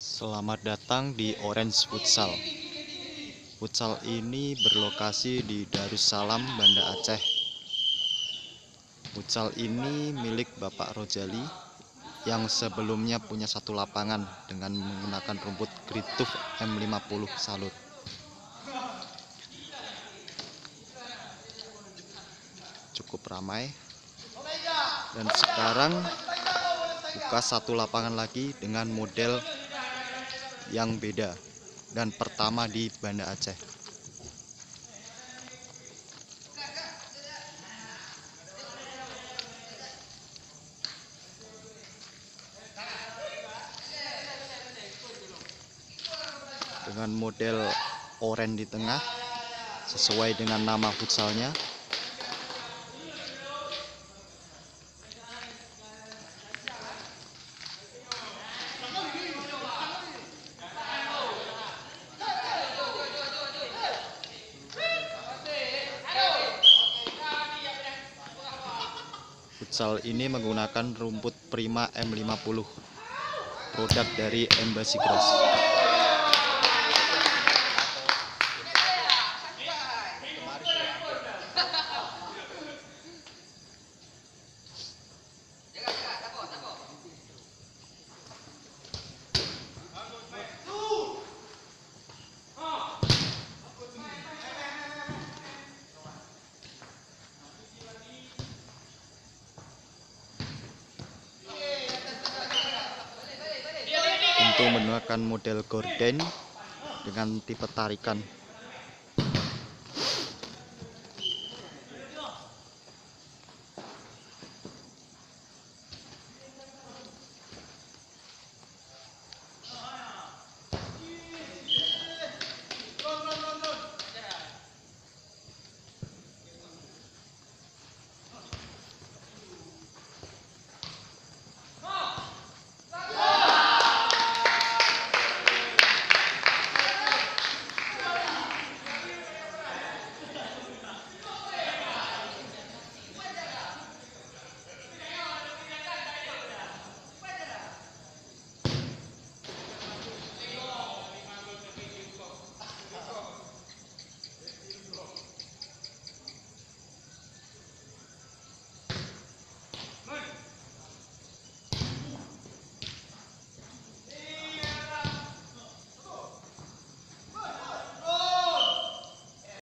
Selamat datang di Orange Futsal. Futsal ini berlokasi di Darussalam, Banda Aceh. Futsal ini milik Bapak Rojali yang sebelumnya punya satu lapangan dengan menggunakan rumput Greatuf M50 Salut. Cukup ramai. Dan sekarang buka satu lapangan lagi dengan model yang beda dan pertama di Banda Aceh. Dengan model oranye di tengah sesuai dengan nama futsalnya. Futsal ini menggunakan rumput Prima M50, produk dari Embassy Grass. Untuk menggunakan model gorden dengan tipe tarikan.